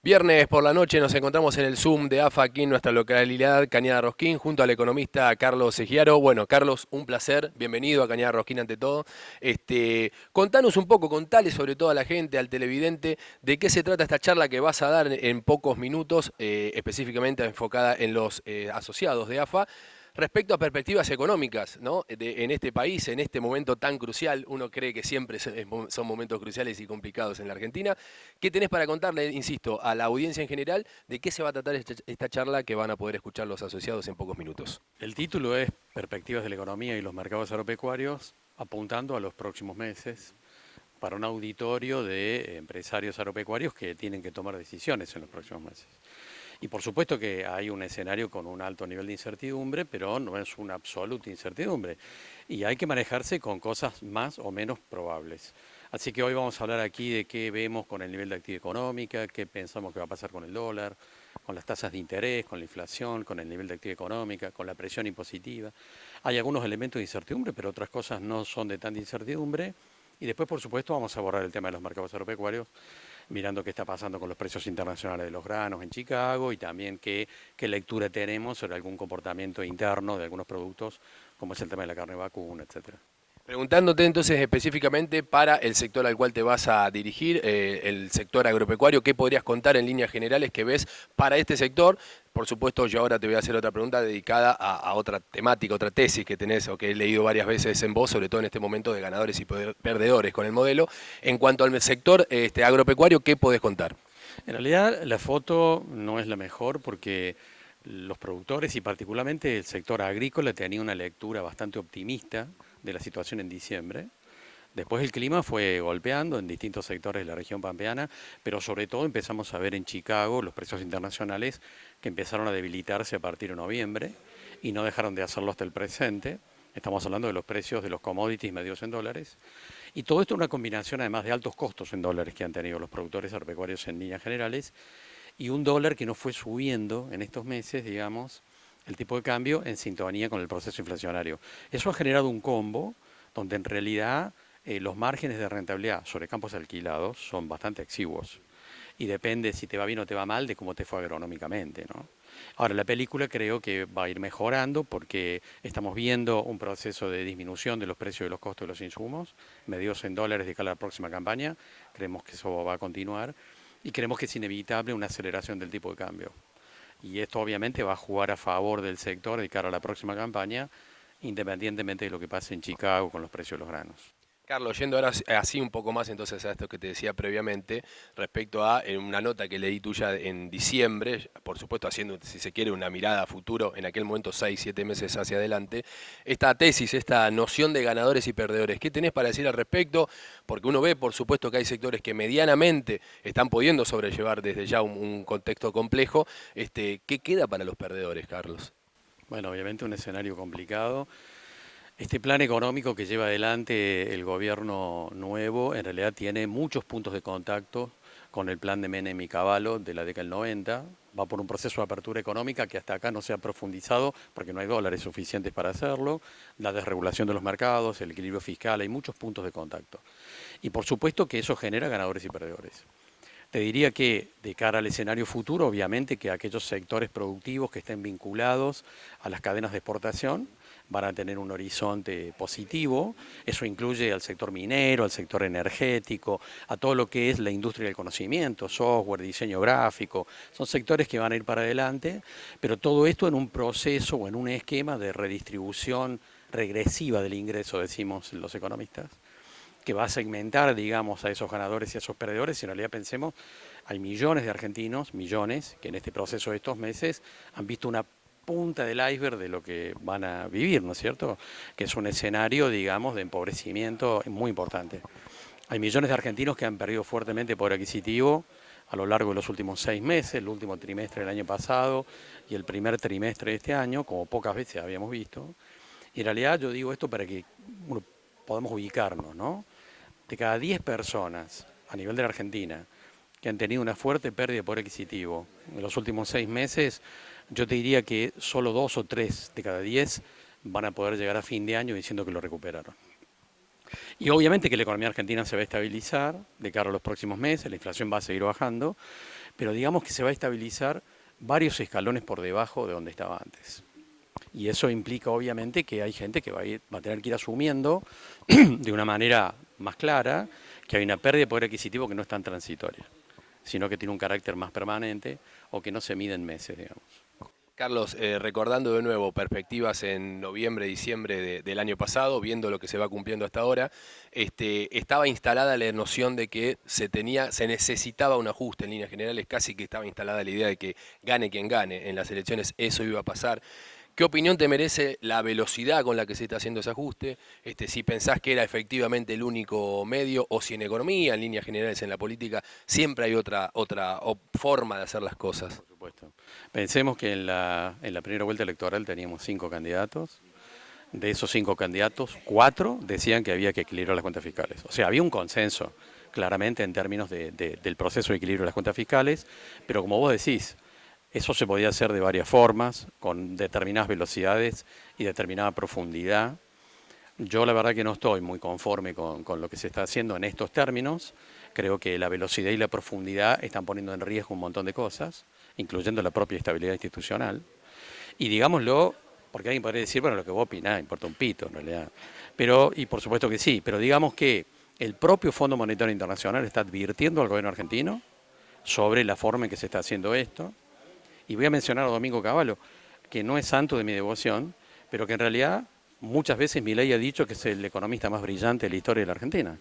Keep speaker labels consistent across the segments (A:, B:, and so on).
A: Viernes por la noche nos encontramos en el Zoom de AFA aquí en nuestra localidad Cañada Rosquín junto al economista Carlos Egiaro. Bueno, Carlos, un placer, bienvenido a Cañada Rosquín ante todo. Contanos un poco, contale sobre todo a la gente, al televidente, de qué se trata esta charla que vas a dar en pocos minutos, específicamente enfocada en los asociados de AFA. Respecto a perspectivas económicas, ¿no? En este país, en este momento tan crucial, uno cree que siempre son momentos cruciales y complicados en la Argentina. ¿Qué tenés para contarle, insisto, a la audiencia en general de qué se va a tratar esta charla que van a poder escuchar los asociados en pocos minutos?
B: El título es Perspectivas de la economía y los mercados agropecuarios, apuntando a los próximos meses para un auditorio de empresarios agropecuarios que tienen que tomar decisiones en los próximos meses. Y por supuesto que hay un escenario con un alto nivel de incertidumbre, pero no es una absoluta incertidumbre. Y hay que manejarse con cosas más o menos probables. Así que hoy vamos a hablar aquí de qué vemos con el nivel de actividad económica, qué pensamos que va a pasar con el dólar, con las tasas de interés, con la inflación, con el nivel de actividad económica, con la presión impositiva. Hay algunos elementos de incertidumbre, pero otras cosas no son de tanta incertidumbre. Y después, por supuesto, vamos a abordar el tema de los mercados agropecuarios, mirando qué está pasando con los precios internacionales de los granos en Chicago y también qué lectura tenemos sobre algún comportamiento interno de algunos productos, como es el tema de la carne vacuna, etcétera.
A: Preguntándote entonces específicamente para el sector al cual te vas a dirigir, el sector agropecuario, ¿qué podrías contar en líneas generales que ves para este sector? Por supuesto, yo ahora te voy a hacer otra pregunta dedicada a otra temática, otra tesis que tenés o que he leído varias veces en vos, sobre todo en este momento de ganadores y perdedores con el modelo. En cuanto al sector agropecuario, ¿qué podés contar?
B: En realidad, la foto no es la mejor porque los productores y particularmente el sector agrícola tenía una lectura bastante optimista de la situación en diciembre. Después el clima fue golpeando en distintos sectores de la región pampeana, pero sobre todo empezamos a ver en Chicago los precios internacionales que empezaron a debilitarse a partir de noviembre y no dejaron de hacerlo hasta el presente. Estamos hablando de los precios de los commodities medidos en dólares. Y todo esto es una combinación además de altos costos en dólares que han tenido los productores agropecuarios en líneas generales y un dólar que no fue subiendo en estos meses, digamos, el tipo de cambio en sintonía con el proceso inflacionario. Eso ha generado un combo donde en realidad los márgenes de rentabilidad sobre campos alquilados son bastante exiguos y depende si te va bien o te va mal de cómo te fue agronómicamente, ¿no? Ahora, la película creo que va a ir mejorando porque estamos viendo un proceso de disminución de los precios de los costos de los insumos, medidos en dólares de cara a la próxima campaña. Creemos que eso va a continuar y creemos que es inevitable una aceleración del tipo de cambio. Y esto obviamente va a jugar a favor del sector de cara a la próxima campaña, independientemente de lo que pase en Chicago con los precios de los granos.
A: Carlos, yendo ahora así un poco más entonces a esto que te decía previamente, respecto a una nota que leí tuya en diciembre, por supuesto haciendo, si se quiere, una mirada a futuro, en aquel momento 6, 7 meses hacia adelante, esta tesis, esta noción de ganadores y perdedores, ¿qué tenés para decir al respecto? Porque uno ve, por supuesto, que hay sectores que medianamente están pudiendo sobrellevar desde ya un contexto complejo. ¿Qué queda para los perdedores, Carlos?
B: Bueno, obviamente un escenario complicado. Este plan económico que lleva adelante el gobierno nuevo en realidad tiene muchos puntos de contacto con el plan de Menem y Cavallo de la década del 90. Va por un proceso de apertura económica que hasta acá no se ha profundizado porque no hay dólares suficientes para hacerlo, la desregulación de los mercados, el equilibrio fiscal, hay muchos puntos de contacto. Y por supuesto que eso genera ganadores y perdedores. Te diría que de cara al escenario futuro, obviamente que aquellos sectores productivos que estén vinculados a las cadenas de exportación van a tener un horizonte positivo. Eso incluye al sector minero, al sector energético, a todo lo que es la industria del conocimiento, software, diseño gráfico. Son sectores que van a ir para adelante, pero todo esto en un proceso o en un esquema de redistribución regresiva del ingreso, decimos los economistas, que va a segmentar, digamos, a esos ganadores y a esos perdedores. Y en realidad pensemos, hay millones de argentinos, millones, que en este proceso de estos meses han visto una punta del iceberg de lo que van a vivir, ¿no es cierto? Que es un escenario, digamos, de empobrecimiento muy importante. Hay millones de argentinos que han perdido fuertemente poder adquisitivo a lo largo de los últimos 6 meses, el último trimestre del año pasado y el primer trimestre de este año, como pocas veces habíamos visto. Y en realidad yo digo esto para que podamos ubicarnos, ¿no? De cada 10 personas a nivel de la Argentina que han tenido una fuerte pérdida de poder adquisitivo en los últimos 6 meses, yo te diría que solo 2 o 3 de cada 10 van a poder llegar a fin de año diciendo que lo recuperaron. Y obviamente que la economía argentina se va a estabilizar de cara a los próximos meses, la inflación va a seguir bajando, pero digamos que se va a estabilizar varios escalones por debajo de donde estaba antes. Y eso implica obviamente que hay gente que va a tener que ir asumiendo de una manera más clara que hay una pérdida de poder adquisitivo que no es tan transitoria, sino que tiene un carácter más permanente o que no se mide en meses, digamos.
A: Carlos, recordando de nuevo perspectivas en noviembre, diciembre del año pasado, viendo lo que se va cumpliendo hasta ahora, estaba instalada la noción de que se necesitaba un ajuste en líneas generales, casi que estaba instalada la idea de que gane quien gane en las elecciones, eso iba a pasar. ¿Qué opinión te merece la velocidad con la que se está haciendo ese ajuste? Si pensás que era efectivamente el único medio, o si en economía, en líneas generales en la política, siempre hay otra forma de hacer las cosas.
B: Por supuesto. Pensemos que en la primera vuelta electoral teníamos 5 candidatos. De esos 5 candidatos, 4 decían que había que equilibrar las cuentas fiscales. O sea, había un consenso, claramente, en términos del proceso de equilibrio de las cuentas fiscales, pero como vos decís, eso se podía hacer de varias formas, con determinadas velocidades y determinada profundidad. Yo la verdad que no estoy muy conforme con lo que se está haciendo en estos términos. Creo que la velocidad y la profundidad están poniendo en riesgo un montón de cosas, incluyendo la propia estabilidad institucional. Y digámoslo, porque alguien podría decir, bueno, lo que vos opinás importa un pito en realidad. Pero, y por supuesto que sí, pero digamos que el propio Fondo Monetario Internacional está advirtiendo al gobierno argentino sobre la forma en que se está haciendo esto. Y voy a mencionar a Domingo Cavallo, que no es santo de mi devoción, pero que en realidad muchas veces Milei ha dicho que es el economista más brillante de la historia de la Argentina.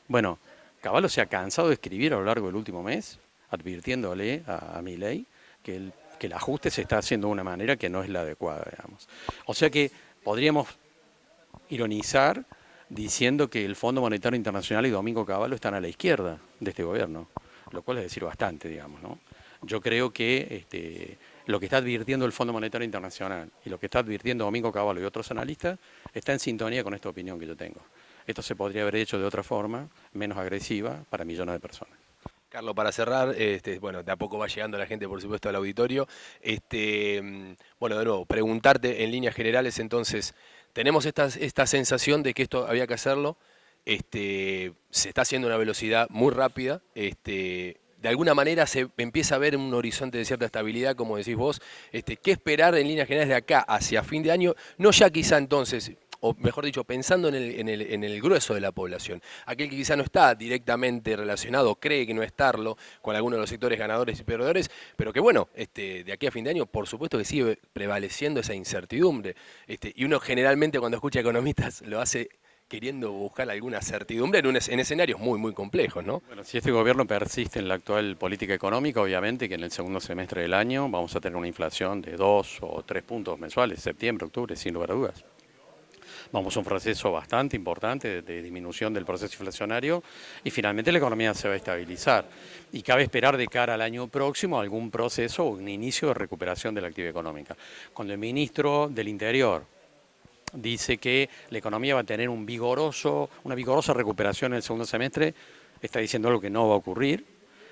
B: Bueno, Cavallo se ha cansado de escribir a lo largo del último mes, advirtiéndole a Milei que el ajuste se está haciendo de una manera que no es la adecuada, digamos. O sea que podríamos ironizar diciendo que el Fondo Monetario Internacional y Domingo Cavallo están a la izquierda de este gobierno, lo cual es decir bastante, digamos, ¿no? Yo creo que lo que está advirtiendo el Fondo Monetario Internacional y lo que está advirtiendo Domingo Cavallo y otros analistas está en sintonía con esta opinión que yo tengo. Esto se podría haber hecho de otra forma, menos agresiva, para millones de personas.
A: Carlos, para cerrar, bueno, de a poco va llegando la gente, por supuesto, al auditorio. Bueno, de nuevo, preguntarte en líneas generales, entonces, tenemos esta sensación de que esto había que hacerlo, se está haciendo a una velocidad muy rápida, de alguna manera se empieza a ver un horizonte de cierta estabilidad, como decís vos. ¿Qué esperar en líneas generales de acá hacia fin de año? No ya quizá entonces, o mejor dicho, pensando en el grueso de la población, aquel que quizá no está directamente relacionado, cree que no estarlo, con alguno de los sectores ganadores y perdedores, pero que bueno, de aquí a fin de año, por supuesto que sigue prevaleciendo esa incertidumbre. Y uno generalmente cuando escucha economistas lo hace queriendo buscar alguna certidumbre en escenarios muy, muy complejos, ¿no?
B: Bueno, si este gobierno persiste en la actual política económica, obviamente que en el segundo semestre del año vamos a tener una inflación de 2 o 3 puntos mensuales, septiembre, octubre, sin lugar a dudas. Vamos a un proceso bastante importante de disminución del proceso inflacionario y finalmente la economía se va a estabilizar. Y cabe esperar de cara al año próximo algún proceso o un inicio de recuperación de la actividad económica. Cuando el ministro del Interior dice que la economía va a tener una vigorosa recuperación en el segundo semestre, está diciendo algo que no va a ocurrir.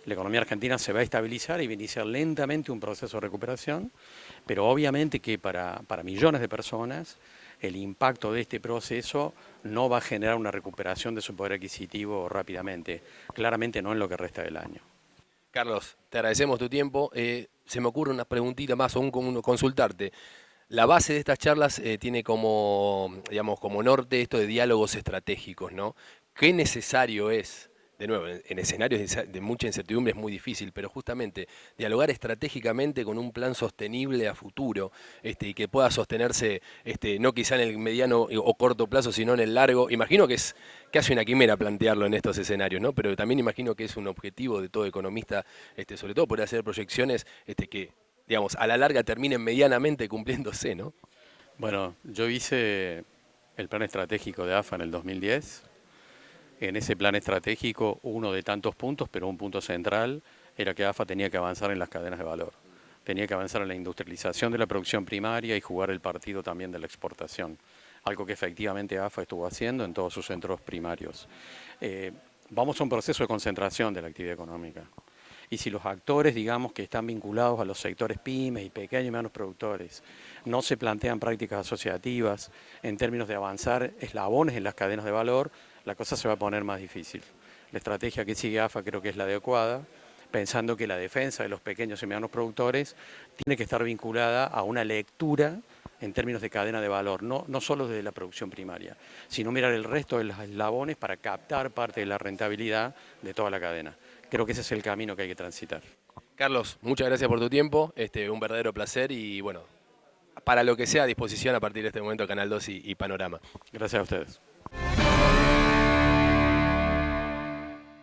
B: La economía argentina se va a estabilizar y va a iniciar lentamente un proceso de recuperación, pero obviamente que para millones de personas el impacto de este proceso no va a generar una recuperación de su poder adquisitivo rápidamente, claramente no en lo que resta del año.
A: Carlos, te agradecemos tu tiempo. Se me ocurre una preguntita más o consultarte. La base de estas charlas tiene como, digamos, como norte esto de diálogos estratégicos, ¿no? ¿Qué necesario es? De nuevo, en escenarios de mucha incertidumbre es muy difícil, pero justamente dialogar estratégicamente con un plan sostenible a futuro, y que pueda sostenerse, no quizá en el mediano o corto plazo, sino en el largo. Imagino que es casi una quimera plantearlo en estos escenarios, ¿no? Pero también imagino que es un objetivo de todo economista, sobre todo poder hacer proyecciones, que digamos, a la larga terminen medianamente cumpliéndose, ¿no?
B: Bueno, yo hice el plan estratégico de AFA en el 2010. En ese plan estratégico, uno de tantos puntos, pero un punto central, era que AFA tenía que avanzar en las cadenas de valor. Tenía que avanzar en la industrialización de la producción primaria y jugar el partido también de la exportación. Algo que efectivamente AFA estuvo haciendo en todos sus centros primarios. Vamos a un proceso de concentración de la actividad económica. Y si los actores, digamos, que están vinculados a los sectores pymes y pequeños y medianos productores, no se plantean prácticas asociativas en términos de avanzar eslabones en las cadenas de valor, la cosa se va a poner más difícil. La estrategia que sigue AFA creo que es la adecuada, pensando que la defensa de los pequeños y medianos productores tiene que estar vinculada a una lectura en términos de cadena de valor, no solo desde la producción primaria, sino mirar el resto de los eslabones para captar parte de la rentabilidad de toda la cadena. Creo que ese es el camino que hay que transitar.
A: Carlos, muchas gracias por tu tiempo, un verdadero placer y bueno, para lo que sea a disposición a partir de este momento Canal 2 y Panorama.
B: Gracias a ustedes.